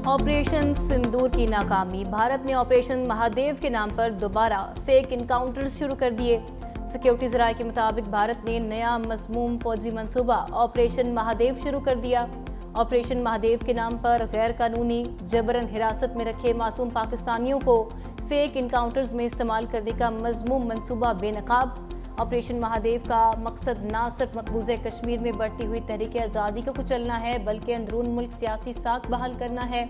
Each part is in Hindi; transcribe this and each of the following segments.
ऑपरेशन सिंदूर की नाकामी। भारत ने ऑपरेशन महादेव के नाम पर दोबारा फेक इनकाउंटर्स शुरू कर दिए। सिक्योरिटी जराये के मुताबिक भारत ने नया मज़मूम फौजी मंसूबा ऑपरेशन महादेव शुरू कर दिया। ऑपरेशन महादेव के नाम पर गैर कानूनी जबरन हिरासत में रखे मासूम पाकिस्तानियों को फेक इनकाउंटर्स में इस्तेमाल करने का मज़मूम मंसूबा बेनकाब। ऑपरेशन महादेव का मकसद न सिर्फ मकबूज़ कश्मीर में बढ़ती हुई तहरीक आज़ादी को कुचलना है, बल्कि अंदरून मुल्क सियासी साख बहाल करना है।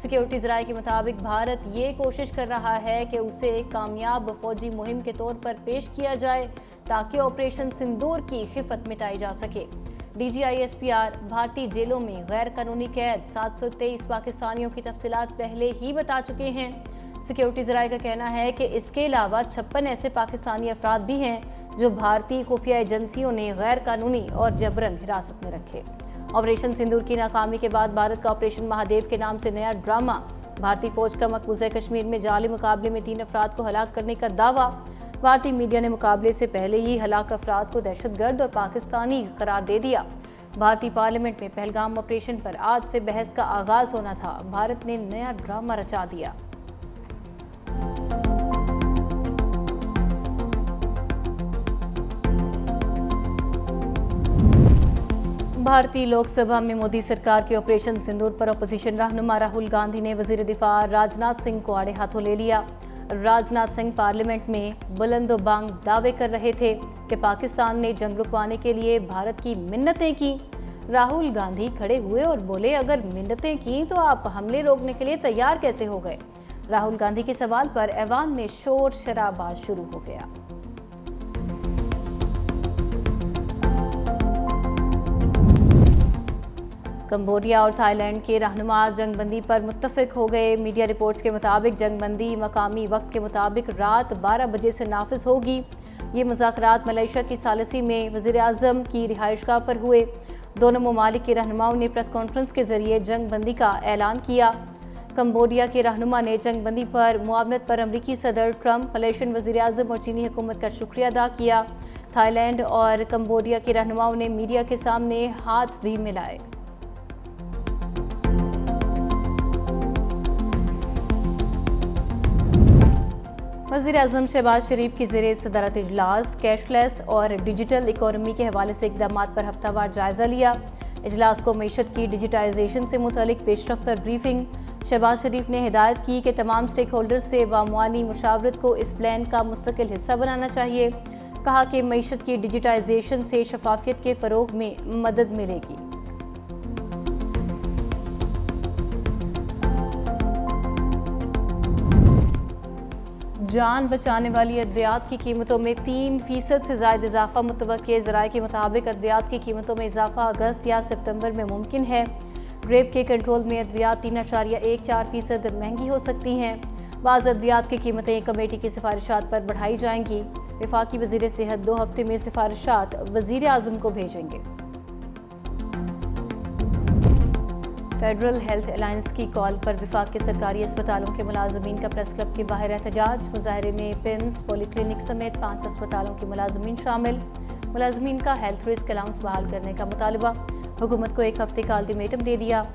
सिक्योरिटी ज़राये के मुताबिक भारत ये कोशिश कर रहा है कि उसे एक कामयाब फौजी मुहिम के तौर पर पेश किया जाए ताकि ऑपरेशन सिंदूर की खिफत मिटाई जा सके। DGISPR भारतीय जेलों में गैर कानूनी कैद 723 पाकिस्तानियों की तफसीलात पहले ही बता चुके हैं। सिक्योरिटी ज़राये का कहना है कि इसके अलावा 56 ऐसे पाकिस्तानी अफराद भी हैं जो भारतीय खुफिया एजेंसियों ने गैर कानूनी और जबरन हिरासत में रखे। ऑपरेशन सिंदूर की नाकामी के बाद भारत का ऑपरेशन महादेव के नाम से नया ड्रामा। भारतीय फौज का मकबूज़ा कश्मीर में जाली मुकाबले में 3 अफराद को हलाक करने का दावा। भारतीय मीडिया ने मुकाबले से पहले ही हलाक अफराद को दहशतगर्द और पाकिस्तानी करार दे दिया। भारतीय पार्लियामेंट में पहलगाम ऑपरेशन पर आज से बहस का आगाज होना था। भारत ने नया ड्रामा रचा दिया। भारतीय लोकसभा में मोदी सरकार के ऑपरेशन सिंदूर पर अपोजिशन रहनुमा राहुल गांधी ने वजीर दिफा राजनाथ सिंह को आड़े हाथों ले लिया। राजनाथ सिंह पार्लियामेंट में बुलंदोबांग दावे कर रहे थे कि पाकिस्तान ने जंग रुकवाने के लिए भारत की मिन्नतें की। राहुल गांधी खड़े हुए और बोले, अगर मिन्नतें की तो आप हमले रोकने के लिए तैयार कैसे हो गए। राहुल गांधी के सवाल पर ऐवान में शोर शराबा शुरू हो गया। कंबोडिया और थाईलैंड के रहनुमा जंगबंदी पर मुत्तफिक हो गए। मीडिया रिपोर्ट्स के मुताबिक जंगबंदी मकामी वक्त के मुताबिक रात 12 बजे से नाफिज होगी। ये मुज़ाकरात मलेशिया की सालिसी में वज़ीर आज़म की रिहाइशगाह पर हुए। दोनों ममालिक के रहनुमाओं ने प्रेस कॉन्फ्रेंस के जरिए जंगबंदी का ऐलान किया। कंबोडिया के रहनुमा ने जंगबंदी पर मुआवनत पर अमरीकी सदर ट्रंप, मलेशियन वज़ीर आज़म और चीनी हुकूमत का शुक्रिया अदा किया। थाईलैंड और कंबोडिया के रहनुमाओं ने मीडिया के सामने हाथ भी मिलाए। वज़ीर आज़म शहबाज शरीफ की ज़ेरे सदारत इजलास कैशलेस और डिजिटल इकोनॉमी के हवाले से इक़दामात पर हफ्तावार जायज़ा लिया। इजलास को मईशत की डिजिटाइजेशन से मुतालिक पेशरफ्त पर ब्रीफिंग। शहबाज शरीफ ने हिदायत की कि तमाम स्टेक होल्डर्स से बामुआनी मुशावरत को इस प्लान का मुस्तकिल हिस्सा बनाना चाहिए। कहा कि मईशत की डिजिटाइजेशन से शफाफियत के फ़रोग में मदद मिलेगी। जान बचाने वाली अद्वियात की कीमतों में 3% से ज़ायद इजाफा मुतवक्के। ज़राए के मुताबिक अद्वियात की कीमतों में इजाफा अगस्त या सितंबर में मुमकिन है। ग्रेप के कंट्रोल में अद्वियात 3.14% महंगी हो सकती हैं। बाज़ अद्वियात की कीमतें कमेटी की सिफारिशात पर बढ़ाई जाएंगी। वफाकी वज़ीर सेहत 2 हफ्ते में सिफारिशात वज़ीर आज़म को भेजेंगे। फेडरल हेल्थ अलायंस की कॉल पर विफाक के सरकारी अस्पतालों के मुलाजमीन का प्रेस क्लब के बाहर एहतजाज। मुजाहरे में पिम्स, पॉलीक्लिनिक समेत 5 अस्पतालों के मुलाजमीन शामिल। मुलाजमीन का हेल्थ रिस्क अलाउंस बहाल करने का मुतालबा। हुकूमत को 1 हफ्ते का अल्टीमेटम दे दिया।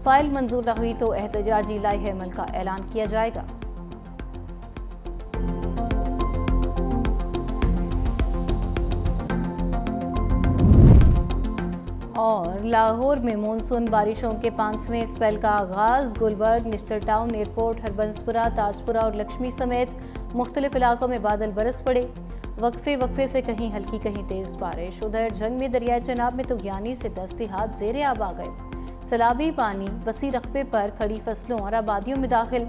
फाइल मंजूर न हुई तो एहतजाजी लाइहे अमल का ऐलान किया जाएगा। और लाहौर में मानसून बारिशों के 5वें स्पेल का आगाज। गुलबर्ग, निश्तर टाउन, एयरपोर्ट, हरबंसपुरा, ताजपुरा और लक्ष्मी समेत मुख्तलिफ इलाकों में बादल बरस पड़े। वक्फे से कहीं हल्की कहीं तेज बारिश। उधर जंग में दरियाए चनाब में तुगयानी से 10 देहात ज़ेरे आब आ गए। सैलाबी पानी वसी रकबे पर खड़ी फसलों और आबादियों में दाखिल।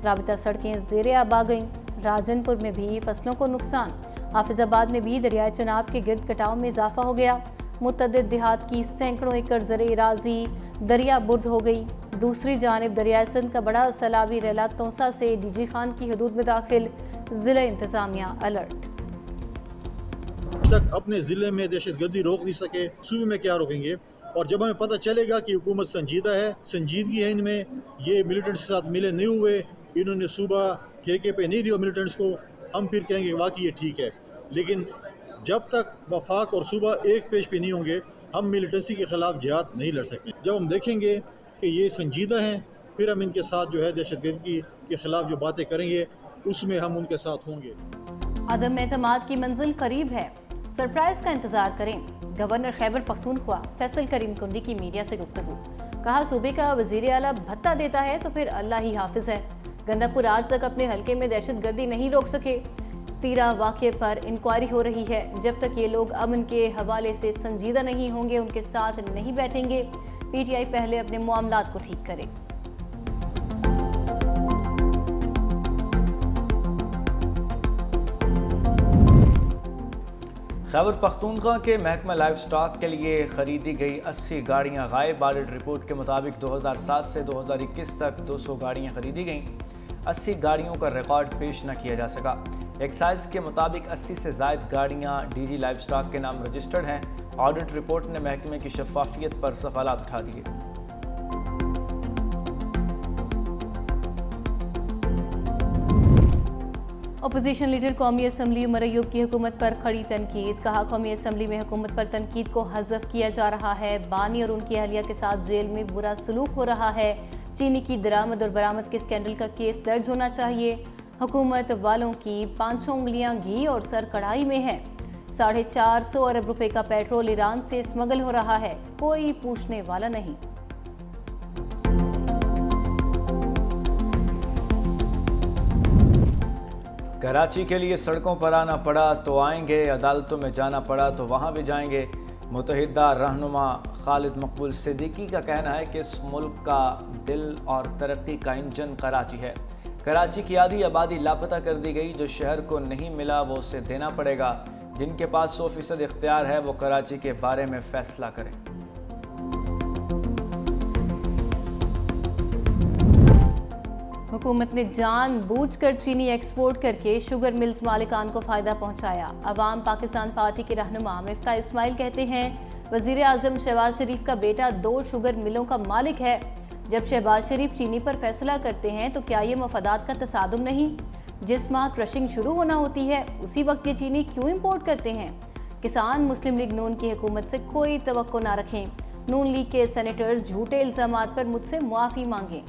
राबिता सड़कें ज़ेरे आब आ गईं। राजनपुर में भी फसलों को नुकसान। हाफिजाबाद में भी दरियाए चनाब के गिरद कटाव में इजाफा हो गया। मुतअद्दिद देहात की सैकड़ों एकड़ ज़रे इराज़ी दरिया बुर्द हो गई। दूसरी जानिब दरियाए सिंध का बड़ा सैलाबी रेला तौसा से डीजी खान की हदूद में दाखिल। ज़िला इंतज़ामिया अलर्ट। तक अपने ज़िले में दहशतगर्दी रोक नहीं सके, सूबे में क्या रोकेंगे। और जब हमें पता चलेगा कि हुकूमत संजीदा है, संजीदगी है इनमें, ये मिलिटेंट्स के साथ मिले नहीं हुए, इन्होंने सूबा ठेके पे नहीं दिया मिलिटेंट्स को, हम फिर कहेंगे वाकई ये ठीक है। लेकिन जब तक वफाक और सूबा एक पेज पे नहीं होंगे, हम मिलिटेंसी के खिलाफ जिहाद नहीं लड़ सकते। जब हम देखेंगे कि ये संजीदा हैं, फिर हम इनके साथ जो है दहशतगर्दी के ख़िलाफ़ जो बातें करेंगे उसमें हम उनके साथ होंगे। अदम एतमाद की मंजिल करीब है, सरप्राइज का इंतजार करें। गवर्नर खैबर पख्तूनख्वा फैसल करीम कुंडी की मीडिया से गुफ्तगू। कहा, सूबे का वजीर आला भत्ता देता है तो फिर अल्लाह ही हाफिज है। गंदापुर आज तक अपने हल्के में दहशतगर्दी नहीं रोक सके। तीरा वाक़े पर इंक्वायरी हो रही है। जब तक ये लोग अमन के हवाले से संजीदा नहीं होंगे, उनके साथ नहीं बैठेंगे। पीटीआई पहले अपने मामलात को ठीक करे। खैबर पख्तूनख्वा के महकमा लाइव स्टॉक के लिए खरीदी गई 80 गाड़ियां गायब। ऑडिट रिपोर्ट के मुताबिक 2007 से 2021 तक 200 गाड़ियां खरीदी गईं। 80 गाड़ियों का रिकॉर्ड पेश न किया जा सका। एक्साइज के मुताबिक 80 से ज़ायद गाड़ियां डीजी लाइव स्टॉक के नाम रजिस्टर्ड हैं। ऑडिट रिपोर्ट ने महकमे की शफाफियत पर सवालात उठा दिए। अपोजिशन लीडर कौमी असम्बली उमर अयूब की हुकूमत पर खड़ी तनकीद। कहा, कौमी असम्बली में हुकूमत पर तनकीद को हज़फ किया जा रहा है। बानी और उनकी अहलिया के साथ जेल में बुरा सलूक हो रहा है। चीनी की दरामद और बरामद के स्कैंडल का केस दर्ज होना चाहिए। हुकूमत वालों की 500 उंगलियां घी और सर कढ़ाई में है। 450 अरब रुपए का पेट्रोल ईरान से स्मगल हो रहा है, कोई पूछने वाला नहीं। कराची के लिए सड़कों पर आना पड़ा तो आएंगे, अदालतों में जाना पड़ा तो वहाँ भी जाएंगे। मुतहिदा रहनुमा खालिद मकबूल सिद्दीकी का कहना है कि इस मुल्क का दिल और तरक्की का इंजन कराची है। कराची की आधी आबादी लापता कर दी गई। जो शहर को नहीं मिला वो उसे देना पड़ेगा। जिनके पास 100% इख्तियार है वो कराची के बारे में फैसला करें। हुकूमत ने जानबूझकर चीनी एक्सपोर्ट करके शुगर मिल्स मालिकान को फ़ायदा पहुंचाया। अवाम पाकिस्तान पार्टी के रहनुमा मिफ्ता इस्माइल कहते हैं, वज़ीर आज़म शहबाज शरीफ का बेटा 2 शुगर मिलों का मालिक है। जब शहबाज शरीफ चीनी पर फैसला करते हैं तो क्या ये मफादात का तसादुम नहीं? जिस माह क्रशिंग शुरू होना होती है उसी वक्त ये चीनी क्यों इंपोर्ट करते हैं? किसान मुस्लिम लीग नून की हुकूमत से कोई तवक्को ना रखें। नून लीग के सेनेटर्स झूठे इल्ज़ामात पर मुझसे मुआफ़ी मांगें।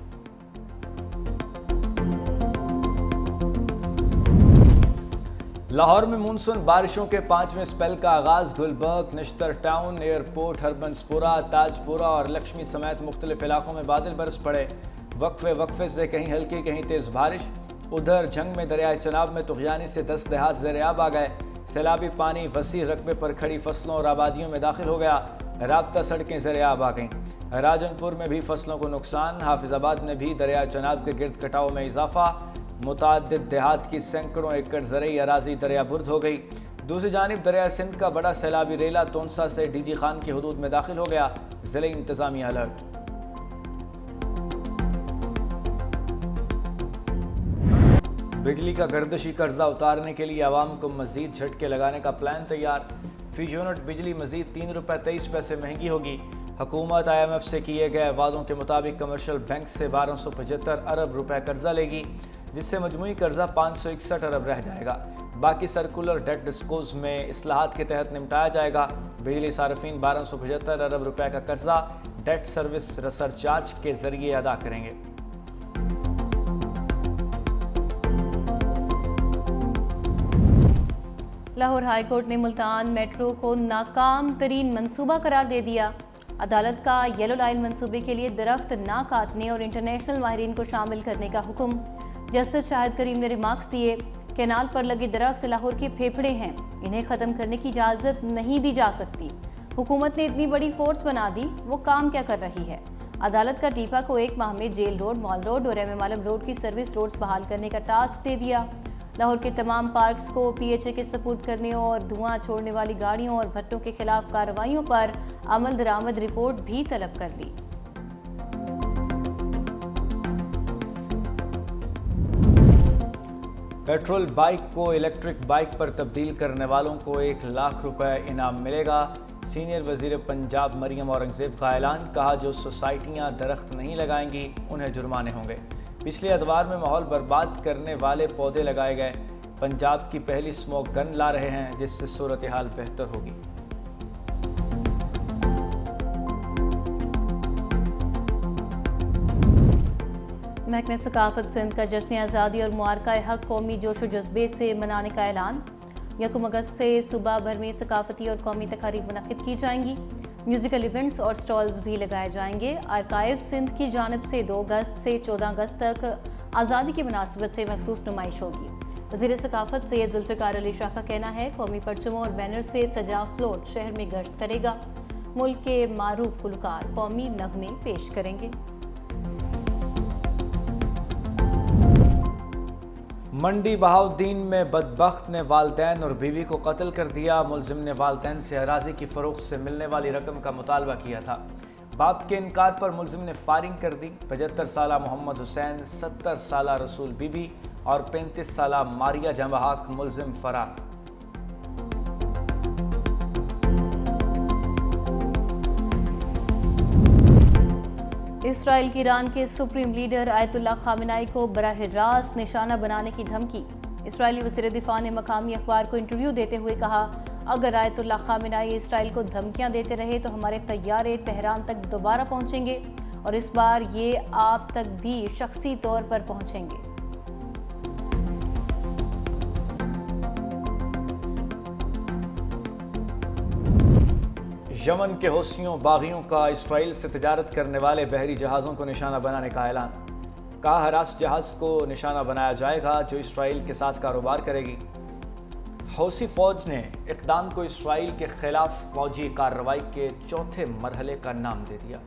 लाहौर में मानसून बारिशों के 5वें स्पेल का आगाज। गुलबर्ग, नश्तर टाउन, एयरपोर्ट, हरबंसपुरा, ताजपुरा और लक्ष्मी समेत मुख्तलिफ इलाकों में बादल बरस पड़े। वक्फे से कहीं हल्की कहीं तेज़ बारिश। उधर जंग में दरियाए चनाब में तुग़यानी से 10 देहात ज़ेर-ए-आब आ गए। सैलाबी पानी वसी रकबे पर खड़ी फसलों और आबादियों में दाखिल हो गया। राब्ता सड़कें ज़ेर-ए-आब आ गईं। राजनपुर में भी फसलों को नुकसान। हाफिजाबाद में भी दरियाए चनाब के गिरद कटाव में इजाफा। मुताद्दिद देहात की सैकड़ों एकड़ ज़रई अराजी दरियाबुर्द हो गई। दूसरी जानिब दरिया सिंध का बड़ा सैलाबी रेला तोनसा से डीजी खान की हदूद में दाखिल हो गया। ज़िले इंतज़ामिया अलर्ट। बिजली का गर्दिशी कर्जा उतारने के लिए आवाम को मजीद झटके लगाने का प्लान तैयार। फी यूनिट बिजली मजीद ₹3.23 महंगी होगी। हुकूमत IMF से किए गए वादों के मुताबिक कमर्शियल बैंक से 1275 अरब रुपए कर्जा लेगी, जिससे मजमूई कर्जा 561 अरब रह जाएगा। बाकी सर्कुलर डेट डिस्कोज में इस्लाहात के तहत निपटाया जाएगा। बिजली सार्फिन 1275 अरब रुपए का कर्जा डेट सर्विस सरचार्ज के जरिए अदा करेंगे। लाहौर हाईकोर्ट ने मुल्तान मेट्रो को नाकाम तरीन मंसूबा करार दे दिया। अदालत का येलो लाइन मंसूबे के लिए दरख्त ना काटने और इंटरनेशनल माहिरीन को शामिल करने का हुक्म। जस्टिस शाहिद करीम ने रिमार्क्स दिए, कैनाल पर लगे दरख्त लाहौर के फेफड़े हैं, इन्हें ख़त्म करने की इजाज़त नहीं दी जा सकती। हुकूमत ने इतनी बड़ी फोर्स बना दी, वो काम क्या कर रही है? अदालत का टीपा को 1 माह में जेल रोड, मॉल रोड और MM आलम रोड की सर्विस रोड्स बहाल करने का टास्क दे दिया। लाहौर के तमाम पार्क्स को PHA के सपुर्द करने और धुआं छोड़ने वाली गाड़ियों और भट्टों के खिलाफ कार्रवाइयों पर अमल दरामद रिपोर्ट भी तलब कर ली। पेट्रोल बाइक को इलेक्ट्रिक बाइक पर तब्दील करने वालों को 1 लाख रुपए इनाम मिलेगा। सीनियर वजीर पंजाब मरियम औरंगजेब का ऐलान। कहा, जो सोसाइटियां दरख्त नहीं लगाएंगी उन्हें जुर्माने होंगे। पिछले अदवार में माहौल बर्बाद करने वाले पौधे लगाए गए। पंजाब की पहली स्मोक गन ला रहे हैं, जिससे सूरत हाल बेहतर होगी। महकमे सकाफत सिंध का जश्न आज़ादी और मुआरका हक कौमी जोश व जज्बे से मनाने का ऐलान। 1 अगस्त से सूबा भर में सकाफती और कौमी तकारीब मुनक्किद की जाएंगी। म्यूजिकल इवेंट्स और स्टॉल्स भी लगाए जाएंगे। आर्काइव सिंध की जानिब से 2 अगस्त से 14 अगस्त तक आज़ादी की मुनासिबत से मखसूस नुमाइश होगी। वज़ीर सकाफत सैयद जुल्फ़िकार अली शाह का कहना है, कौमी परचमों और बैनर से सजा फ्लोट शहर में गश्त करेगा। मुल्क के मारूफ गुलकार कौमी नगमे पेश करेंगे। मंडी बहाउद्दीन में बदबख्त ने वालदैन और बीवी को कत्ल कर दिया। मुलजिम ने वालदैन से अराजी की फ़रोख्त से मिलने वाली रकम का मुतालबा किया था। बाप के इनकार पर मुलजिम ने फायरिंग कर दी। 75 साला मोहम्मद हुसैन, 70 साला रसूल बीबी और 35 साला मारिया जंबहाक मुलजिम फरार। इसराइल की ईरान के सुप्रीम लीडर आयतुल्लाह खामेनेई को बराह रास्त निशाना बनाने की धमकी। इसराइली वज़ीर दिफा ने मकामी अखबार को इंटरव्यू देते हुए कहा, अगर आयतुल्लाह खामेनेई इसराइल को धमकियां देते रहे तो हमारे तैयारे तेहरान तक दोबारा पहुंचेंगे और इस बार ये आप तक भी शख्सी तौर पर पहुंचेंगे। यमन के हौसियों बागियों का इसराइल से तिजारत करने वाले बहरी जहाज़ों को निशाना बनाने का ऐलान। कहा, हरास जहाज़ को निशाना बनाया जाएगा जो इसराइल के साथ कारोबार करेगी। हौसी फ़ौज ने इक़दाम को इसराइल के ख़िलाफ़ फ़ौजी कार्रवाई के चौथे मरहले का नाम दे दिया।